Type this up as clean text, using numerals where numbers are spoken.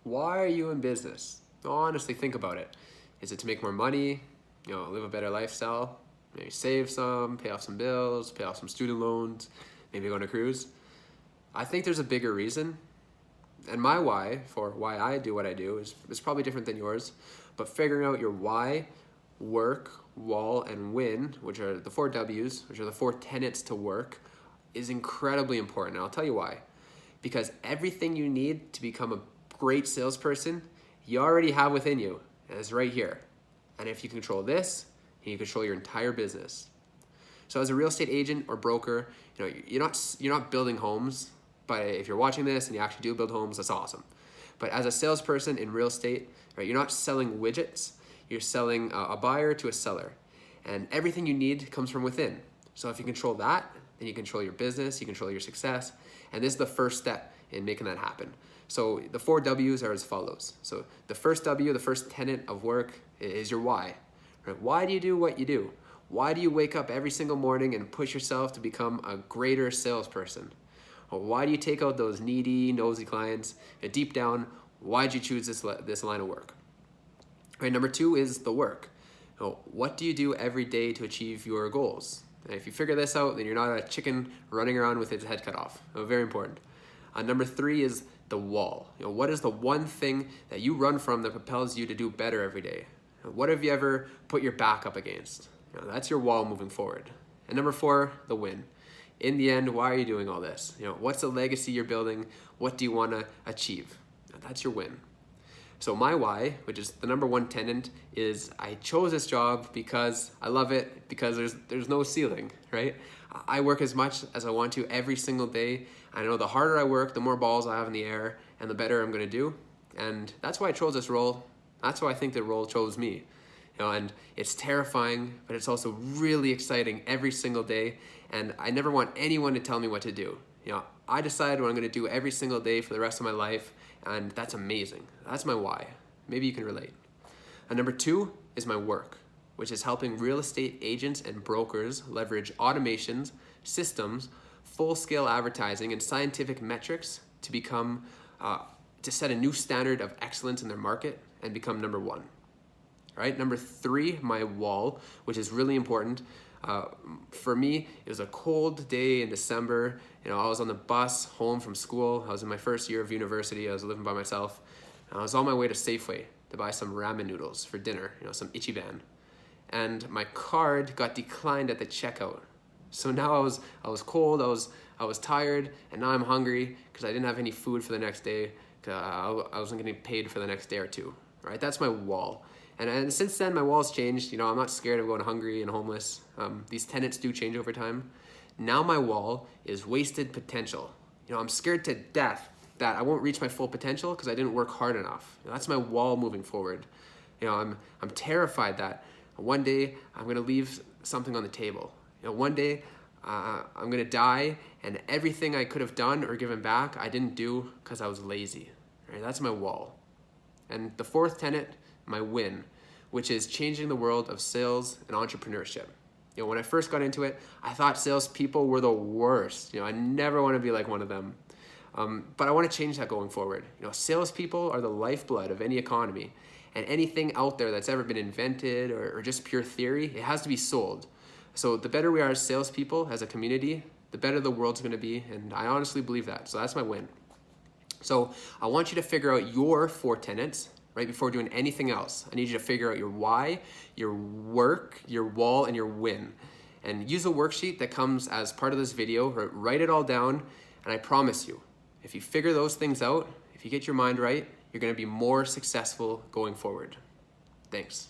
Why are you in business? Honestly, think about it. Is it to make more money, live a better lifestyle, maybe save some, pay off some bills, pay off some student loans, maybe go on a cruise? I think there's a bigger reason. And my why, for why I do what I do, is probably different than yours. But figuring out your why, work, wall, and win, which are the 4 W's, which are the 4 tenets to work, is incredibly important. And I'll tell you why. Because everything you need to become a great salesperson, you already have within you, and it's right here. And if you control this, you control your entire business. So as a real estate agent or broker, you're not building homes. But if you're watching this and you actually do build homes, that's awesome. But as a salesperson in real estate, right, you're not selling widgets. You're selling a buyer to a seller. And everything you need comes from within. So if you control that, then you control your business, you control your success. And this is the first step in making that happen. So the 4 W's are as follows. So the first W, the first tenet of work is your why. Right? Why do you do what you do? Why do you wake up every single morning and push yourself to become a greater salesperson? Or why do you take out those needy, nosy clients? And deep down, why did you choose this line of work? Right, number 2 is the work. What do you do every day to achieve your goals? And if you figure this out, then you're not a chicken running around with its head cut off. Very important. Number 3 is the wall. What is the one thing that you run from that propels you to do better every day? What have you ever put your back up against? That's your wall moving forward. And number 4, the win. In the end, why are you doing all this? What's the legacy you're building? What do you want to achieve? That's your win. So my why, which is the number 1 tenet, is I chose this job because I love it, because there's no ceiling, right? I work as much as I want to every single day. I know the harder I work, the more balls I have in the air, and the better I'm going to do. And that's why I chose this role. That's why I think the role chose me. And it's terrifying, but it's also really exciting every single day. And I never want anyone to tell me what to do. I decide what I'm going to do every single day for the rest of my life, and that's amazing. That's my why. Maybe you can relate. And number 2 is my work, which is helping real estate agents and brokers leverage automations, systems, full-scale advertising, and scientific metrics to become, to set a new standard of excellence in their market and become number 1. Right? Number 3, my wall, which is really important. For me, it was a cold day in December. I was on the bus home from school. I was in my first year of university. I was living by myself. I was on my way to Safeway to buy some ramen noodles for dinner, some Ichiban. And my card got declined at the checkout. So now I was cold, I was tired, and now I'm hungry because I didn't have any food for the next day. I wasn't getting paid for the next day or two. Right? That's my wall. And since then, my wall's changed. I'm not scared of going hungry and homeless. These tenets do change over time. Now my wall is wasted potential. I'm scared to death that I won't reach my full potential because I didn't work hard enough. That's my wall moving forward. I'm terrified that one day I'm going to leave something on the table. One day I'm going to die, and everything I could have done or given back, I didn't do because I was lazy. Right? That's my wall. And the 4th tenet, my win, which is changing the world of sales and entrepreneurship. When I first got into it, I thought salespeople were the worst. I never want to be like one of them. But I want to change that going forward. Salespeople are the lifeblood of any economy, and anything out there that's ever been invented or just pure theory, it has to be sold. So the better we are as salespeople, as a community, the better the world's going to be, and I honestly believe that. So that's my win. So I want you to figure out your 4 tenets right before doing anything else. I need you to figure out your why, your work, your wall, and your win. And use a worksheet that comes as part of this video. Write it all down, and I promise you, if you figure those things out, if you get your mind right, you're going to be more successful going forward. Thanks.